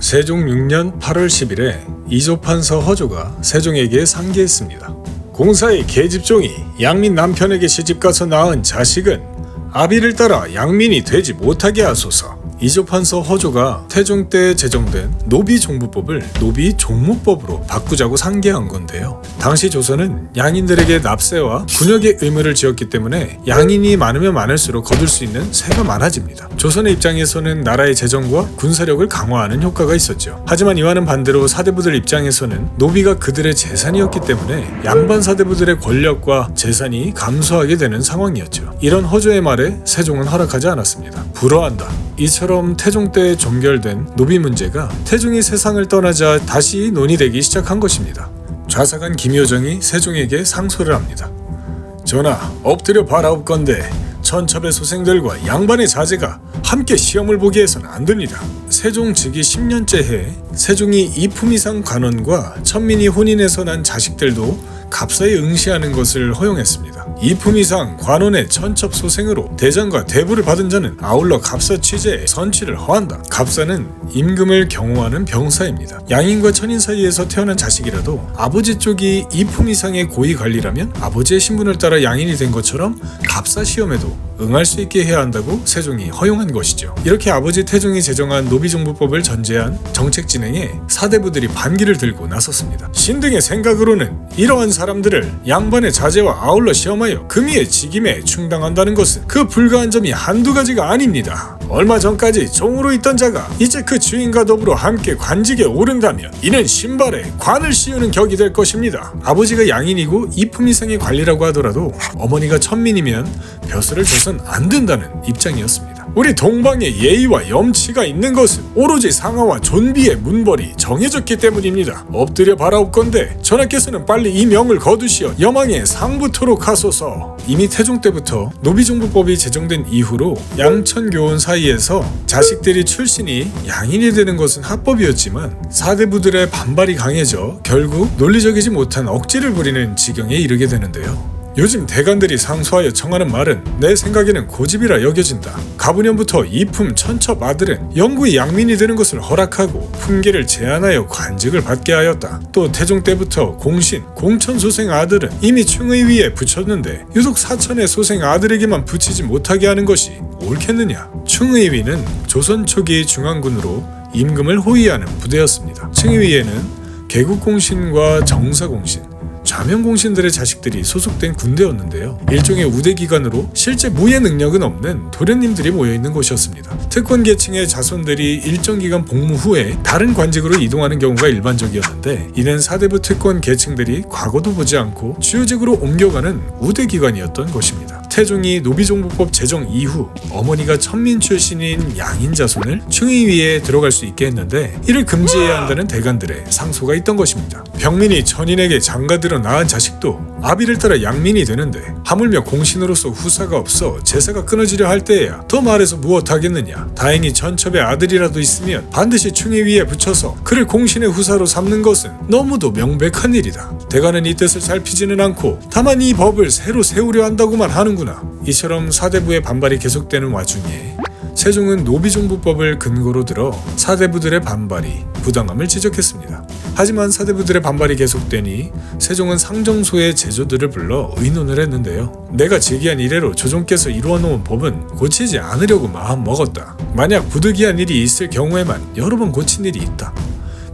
세종 6년 8월 10일에 이조판서 허조가 세종에게 상기했습니다. 공사의 계집종이 양민 남편에게 시집가서 낳은 자식은 아비를 따라 양민이 되지 못하게 하소서. 이조판서 허조가 태종 때 제정된 노비종부법을 노비종무법으로 바꾸자고 상기한 건데요. 당시 조선은 양인들에게 납세와 군역의 의무를 지었기 때문에 양인이 많으면 많을수록 거둘 수 있는 세가 많아집니다. 조선의 입장에서는 나라의 재정과 군사력을 강화하는 효과가 있었죠. 하지만 이와는 반대로 사대부들 입장에서는 노비가 그들의 재산이었기 때문에 양반 사대부들의 권력과 재산이 감소하게 되는 상황이었죠. 이런 허조의 말에 세종은 허락하지 않았습니다. 불허한다. 이처럼 태종 때 종결된 노비 문제가 태종이 세상을 떠나자 다시 논의되기 시작한 것입니다. 좌사간 김효정이 세종에게 상소를 합니다. 전하, 엎드려 바라옵건대 천첩의 소생들과 양반의 자제가 함께 시험을 보게 해서는 안 됩니다. 세종 즉위 10년째 해 세종이 이품이상 관원과 천민이 혼인해서 난 자식들도 갑사에 응시하는 것을 허용했습니다. 이품 이상 관원의 천첩 소생으로 대장과 대부를 받은 자는 아울러 갑사 취재에 선취를 허한다. 갑사는 임금을 경호하는 병사입니다. 양인과 천인 사이에서 태어난 자식이라도 아버지 쪽이 이품 이상의 고위 관리라면 아버지의 신분을 따라 양인이 된 것처럼 갑사 시험에도 응할 수 있게 해야 한다고 세종이 허용한 것이죠. 이렇게 아버지 태종이 제정한 노비종부법을 전제한 정책 진행에 사대부들이 반기를 들고 나섰습니다. 신등의 생각으로는 이러한 사람들을 양반의 자제와 아울러 시험하여 금의의 직임에 충당한다는 것은 그 불가한 점이 한두 가지가 아닙니다. 얼마 전까지 종으로 있던 자가 이제 그 주인과 더불어 함께 관직에 오른다면 이는 신발에 관을 씌우는 격이 될 것입니다. 아버지가 양인이고 이품 이상의 관리라고 하더라도 어머니가 천민이면 벼슬을 줘선 안 된다는 입장이었습니다. 우리 동방에 예의와 염치가 있는 것은 오로지 상하와 존비의 문벌이 정해졌기 때문입니다. 엎드려 바라옵건대 전하께서는 빨리 이 명을 거두시어 여망에 상부토록 하소서. 이미 태종 때부터 노비종부법이 제정된 이후로 양천교원 사이에서 자식들이 출신이 양인이 되는 것은 합법이었지만 사대부들의 반발이 강해져 결국 논리적이지 못한 억지를 부리는 지경에 이르게 되는데요. 요즘 대관들이 상소하여 청하는 말은 내 생각에는 고집이라 여겨진다. 가부년부터 이품 천첩 아들은 영구히 양민이 되는 것을 허락하고 품계를 제한하여 관직을 받게 하였다. 또 태종 때부터 공신, 공천 소생 아들은 이미 충의위에 붙였는데 유독 사천의 소생 아들에게만 붙이지 못하게 하는 것이 옳겠느냐. 충의위는 조선 초기 중앙군으로 임금을 호위하는 부대였습니다. 충의위에는 개국공신과 정사공신, 좌명공신들의 자식들이 소속된 군대였는데요. 일종의 우대기관으로 실제 무예 능력은 없는 도련님들이 모여있는 곳이었습니다. 특권 계층의 자손들이 일정 기간 복무 후에 다른 관직으로 이동하는 경우가 일반적이었는데 이는 사대부 특권 계층들이 과거도 보지 않고 주요직으로 옮겨가는 우대기관이었던 것입니다. 태종이 노비종부법 제정 이후 어머니가 천민 출신인 양인 자손을 충의위에 들어갈 수 있게 했는데 이를 금지해야 한다는 대관들의 상소가 있던 것입니다. 병민이 천인에게 장가들어 낳은 자식도 아비를 따라 양민이 되는데 하물며 공신으로서 후사가 없어 제사가 끊어지려 할 때에야 더 말해서 무엇하겠느냐. 다행히 천첩의 아들이라도 있으면 반드시 충의위에 붙여서 그를 공신의 후사로 삼는 것은 너무도 명백한 일이다. 대관은 이 뜻을 살피지는 않고 다만 이 법을 새로 세우려 한다고만 하는구나. 이처럼 사대부의 반발이 계속되는 와중에 세종은 노비종부법을 근거로 들어 사대부들의 반발이 부당함을 지적했습니다. 하지만 사대부들의 반발이 계속되니 세종은 상정소의 제조들을 불러 의논을 했는데요. 내가 제기한 이래로 조정께서 이루어놓은 법은 고치지 않으려고 마음먹었다. 만약 부득이한 일이 있을 경우에만 여러 번 고친 일이 있다.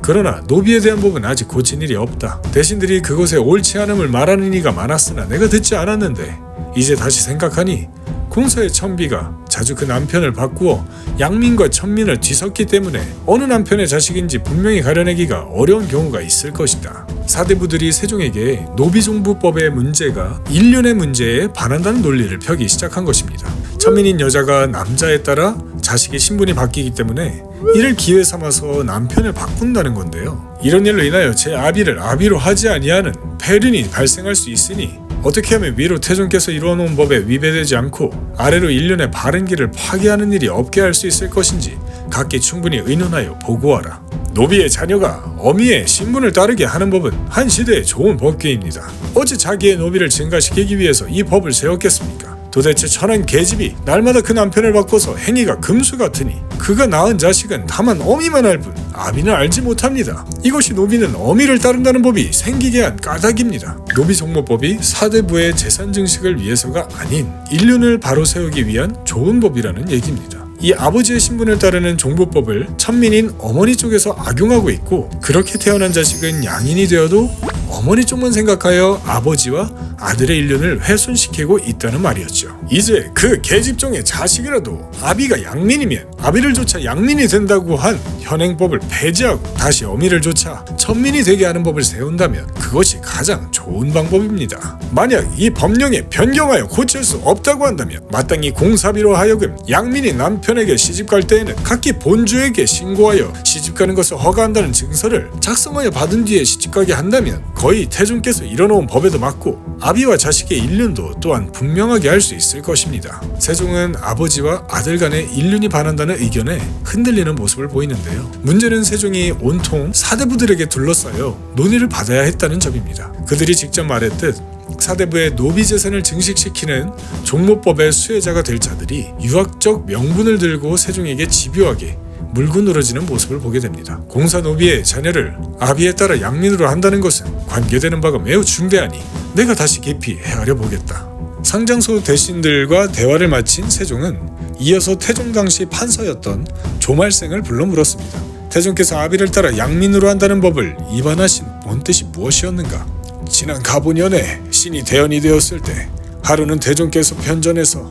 그러나 노비에 대한 법은 아직 고친 일이 없다. 대신들이 그것에 옳지 않음을 말하는 이가 많았으나 내가 듣지 않았는데 이제 다시 생각하니 공사의 천비가 자주 그 남편을 바꾸어 양민과 천민을 뒤섞기 때문에 어느 남편의 자식인지 분명히 가려내기가 어려운 경우가 있을 것이다. 사대부들이 세종에게 노비종부법의 문제가 인륜의 문제에 반한다는 논리를 펴기 시작한 것입니다. 천민인 여자가 남자에 따라 자식의 신분이 바뀌기 때문에 이를 기회 삼아서 남편을 바꾼다는 건데요. 이런 일로 인하여 제 아비를 아비로 하지 아니하는 폐륜이 발생할 수 있으니 어떻게 하면 위로 태종께서 이루어놓은 법에 위배되지 않고 아래로 일륜의 바른 길을 파괴하는 일이 없게 할 수 있을 것인지 각기 충분히 의논하여 보고하라. 노비의 자녀가 어미의 신분을 따르게 하는 법은 한 시대의 좋은 법규입니다. 어찌 자기의 노비를 증가시키기 위해서 이 법을 세웠겠습니까? 도대체 천한 계집이 날마다 그 남편을 바꿔서 행위가 금수 같으니 그가 낳은 자식은 다만 어미만 알 뿐 아비는 알지 못합니다. 이것이 노비는 어미를 따른다는 법이 생기게 한 까닭입니다. 노비종모법이 사대부의 재산 증식을 위해서가 아닌 인륜을 바로 세우기 위한 좋은 법이라는 얘기입니다. 이 아버지의 신분을 따르는 종부법을 천민인 어머니 쪽에서 악용하고 있고, 그렇게 태어난 자식은 양인이 되어도 어머니 쪽만 생각하여 아버지와 아들의 인륜을 훼손시키고 있다는 말이었죠. 이제 그 계집종의 자식이라도 아비가 양민이면 아비를 조차 양민이 된다고 한 현행법을 폐지하고 다시 어미를 조차 천민이 되게 하는 법을 세운다면 그것이 가장 좋은 방법입니다. 만약 이 법령에 변경하여 고칠 수 없다고 한다면 마땅히 공사비로 하여금 양민이 남편에게 시집갈 때에는 각기 본주에게 신고하여 시집가는 것을 허가한다는 증서를 작성하여 받은 뒤에 시집가게 한다면 거의 태종께서 이뤄놓은 법에도 맞고 아비와 자식의 인륜도 또한 분명하게 할 수 있을 것입니다. 세종은 아버지와 아들 간의 인륜이 반한다는 의견에 흔들리는 모습을 보이는데요. 문제는 세종이 온통 사대부들에게 둘러싸여 논의를 받아야 했다는 점입니다. 그들이 직접 말했듯 사대부의 노비 재산을 증식시키는 종모법의 수혜자가 될 자들이 유학적 명분을 들고 세종에게 집요하게 물고 늘어지는 모습을 보게 됩니다. 공사노비의 자녀를 아비에 따라 양민으로 한다는 것은 관계되는 바가 매우 중대하니 내가 다시 깊이 헤아려 보겠다. 상장소 대신들과 대화를 마친 세종은 이어서 태종 당시 판서였던 조말생을 불러 물었습니다. 태종께서 아비를 따라 양민으로 한다는 법을 위반하신 본뜻이 무엇이었는가? 지난 가보년에 신이 대연이 되었을 때 하루는 태종께서 편전에서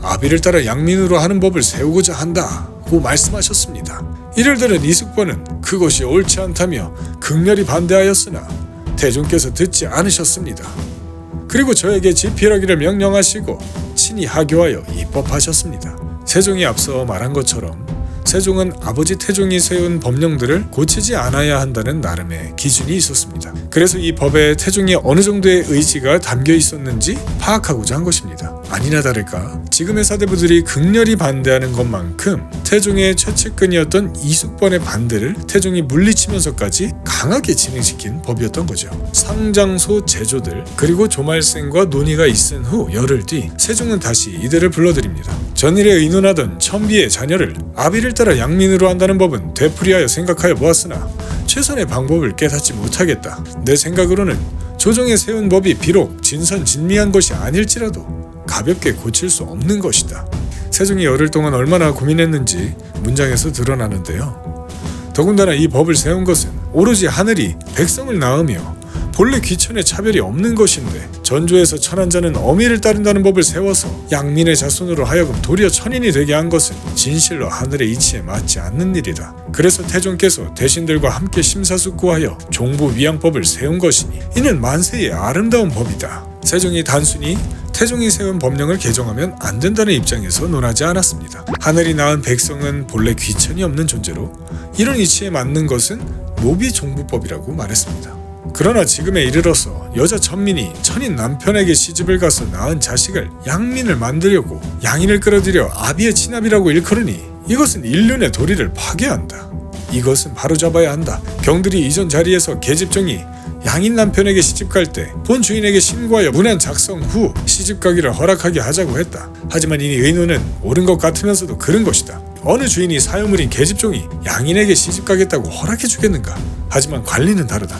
아비를 따라 양민으로 하는 법을 세우고자 한다고 말씀하셨습니다. 이를 들은 이숙보는 그것이 옳지 않다며 극렬히 반대하였으나 태종께서 듣지 않으셨습니다. 그리고 저에게 집필하기를 명령하시고 친히 하교하여 입법하셨습니다. 세종이 앞서 말한 것처럼 세종은 아버지 태종이 세운 법령들을 고치지 않아야 한다는 나름의 기준이 있었습니다. 그래서 이 법에 태종이 어느 정도의 의지가 담겨 있었는지 파악하고자 한 것입니다. 아니나 다를까 지금의 사대부들이 극렬히 반대하는 것만큼 태종의 최측근이었던 이숙번의 반대를 태종이 물리치면서까지 강하게 진행시킨 법이었던 거죠. 상장소 제조들 그리고 조말생과 논의가 있은 후 열흘 뒤 세종은 다시 이들을 불러들입니다. 전일에 의논하던 천비의 자녀를 아비를 따라 양민으로 한다는 법은 되풀이하여 생각하여 보았으나 최선의 방법을 깨닫지 못하겠다. 내 생각으로는 조정에 세운 법이 비록 진선진미한 것이 아닐지라도 가볍게 고칠 수 없는 것이다. 세종이 열흘 동안 얼마나 고민했는지 문장에서 드러나는데요. 더군다나 이 법을 세운 것은 오로지 하늘이 백성을 낳으며 본래 귀천에 차별이 없는 것인데 전조에서 천한자는 어미를 따른다는 법을 세워서 양민의 자손으로 하여금 도리어 천인이 되게 한 것은 진실로 하늘의 이치에 맞지 않는 일이다. 그래서 태종께서 대신들과 함께 심사숙고하여 종부위양법을 세운 것이니 이는 만세의 아름다운 법이다. 세종이 단순히 태종이 세운 법령을 개정하면 안 된다는 입장에서 논하지 않았습니다. 하늘이 낳은 백성은 본래 귀천이 없는 존재로 이런 이치에 맞는 것은 노비종부법이라고 말했습니다. 그러나 지금에 이르러서 여자 천민이 천인 남편에게 시집을 가서 낳은 자식을 양민을 만들려고 양인을 끌어들여 아비의 친아비라고 일컬으니 이것은 인륜의 도리를 파괴한다. 이것은 바로잡아야 한다. 경들이 이전 자리에서 계집종이 양인 남편에게 시집갈 때 본 주인에게 신고하여 문안 작성 후 시집가기를 허락하게 하자고 했다. 하지만 이 의논은 옳은 것 같으면서도 그른 것이다. 어느 주인이 사유물인 계집종이 양인에게 시집가겠다고 허락해주겠는가? 하지만 관리는 다르다.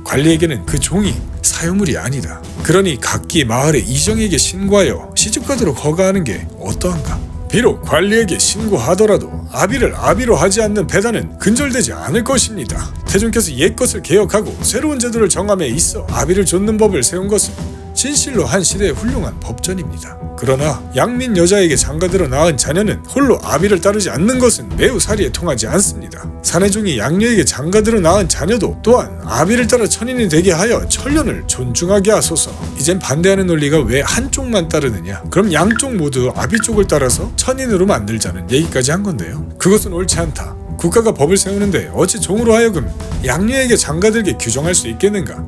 관리에게는 그 종이 사유물이 아니다. 그러니 각기 마을의 이정에게 신고하여 시집가도록 허가하는 게 어떠한가? 비록 관리에게 신고하더라도 아비를 아비로 하지 않는 배단은 근절되지 않을 것입니다. 태종께서 옛것을 개혁하고 새로운 제도를 정함에 있어 아비를 좇는 법을 세운 것은 진실로 한 시대의 훌륭한 법전입니다. 그러나 양민 여자에게 장가들어 낳은 자녀는 홀로 아비를 따르지 않는 것은 매우 사리에 통하지 않습니다. 사내종이 양녀에게 장가들어 낳은 자녀도 또한 아비를 따라 천인이 되게 하여 천륜을 존중하게 하소서. 이젠 반대하는 논리가 왜 한쪽만 따르느냐? 그럼 양쪽 모두 아비 쪽을 따라서 천인으로 만들자는 얘기까지 한 건데요. 그것은 옳지 않다. 국가가 법을 세우는데 어찌 종으로 하여금 양녀에게 장가들게 규정할 수 있겠는가?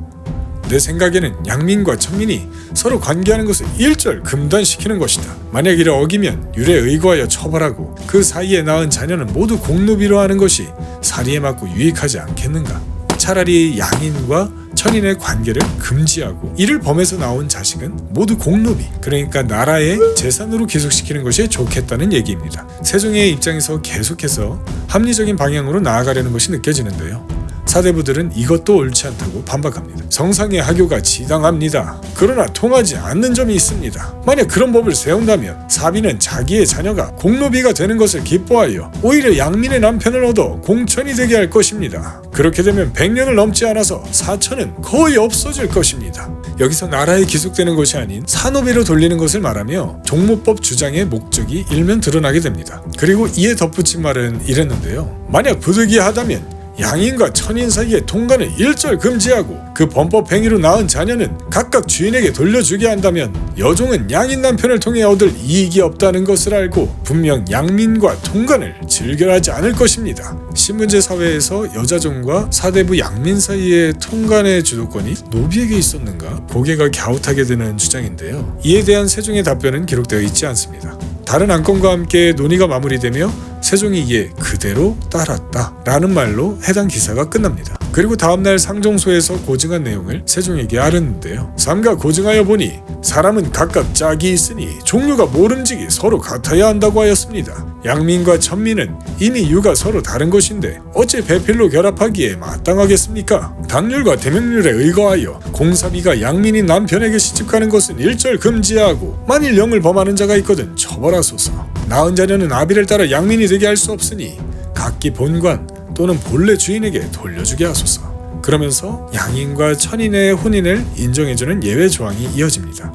내 생각에는 양민과 천민이 서로 관계하는 것을 일절 금단시키는 것이다. 만약 이를 어기면 율에 의거하여 처벌하고 그 사이에 낳은 자녀는 모두 공노비로 하는 것이 사리에 맞고 유익하지 않겠는가? 차라리 양인과 천인의 관계를 금지하고 이를 범해서 나온 자식은 모두 공노비, 그러니까 나라의 재산으로 귀속시키는 것이 좋겠다는 얘기입니다. 세종의 입장에서 계속해서 합리적인 방향으로 나아가려는 것이 느껴지는데요. 사대부들은 이것도 옳지 않다고 반박합니다. 성상의 하교가 지당합니다. 그러나 통하지 않는 점이 있습니다. 만약 그런 법을 세운다면 사비는 자기의 자녀가 공노비가 되는 것을 기뻐하여 오히려 양민의 남편을 얻어 공천이 되게 할 것입니다. 그렇게 되면 100년을 넘지 않아서 사천은 거의 없어질 것입니다. 여기서 나라에 귀속되는 것이 아닌 산업으로 돌리는 것을 말하며 종모법 주장의 목적이 일면 드러나게 됩니다. 그리고 이에 덧붙인 말은 이랬는데요. 만약 부득이하다면 양인과 천인 사이의 통관을 일절 금지하고 그 범법 행위로 낳은 자녀는 각각 주인에게 돌려주게 한다면 여종은 양인 남편을 통해 얻을 이익이 없다는 것을 알고 분명 양민과 통관을 즐겨하지 않을 것입니다. 신분제 사회에서 여자종과 사대부 양민 사이의 통관의 주도권이 노비에게 있었는가? 고개가 갸웃하게 되는 주장인데요. 이에 대한 세종의 답변은 기록되어 있지 않습니다. 다른 안건과 함께 논의가 마무리되며 세종이 이에 그대로 따랐다 라는 말로 해당 기사가 끝납니다. 그리고 다음날 상종소에서 고증한 내용을 세종에게 아뢰는데요. 삼가 고증하여 보니 사람은 각각 짝이 있으니 종류가 모름지기 서로 같아야 한다고 하였습니다. 양민과 천민은 이미 유가 서로 다른 것인데 어찌 배필로 결합하기에 마땅하겠습니까? 당률과 대명률에 의거하여 공사비가 양민인 남편에게 시집가는 것은 일절 금지하고 만일 영을 범하는 자가 있거든 처벌하소서. 낳은 자녀는 아비를 따라 양민이 되게 할 수 없으니 각기 본관 또는 본래 주인에게 돌려주게 하소서. 그러면서 양인과 천인의 혼인을 인정해주는 예외 조항이 이어집니다.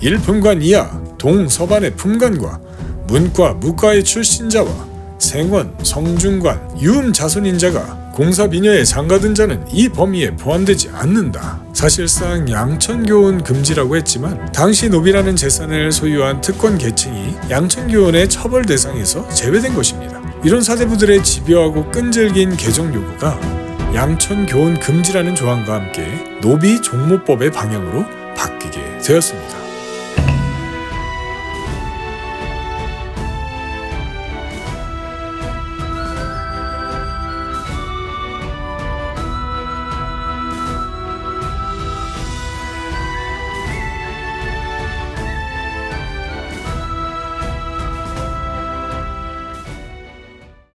1품관 이하 동서반의 품관과 문과 무과의 출신자와 생원, 성중관, 유음 자손인자가 공사비녀에 장가든 자는 이 범위에 포함되지 않는다. 사실상 양천교훈 금지라고 했지만 당시 노비라는 재산을 소유한 특권 계층이 양천교훈의 처벌 대상에서 제외된 것입니다. 이런 사대부들의 집요하고 끈질긴 개정 요구가 양천교훈 금지라는 조항과 함께 노비 종모법의 방향으로 바뀌게 되었습니다.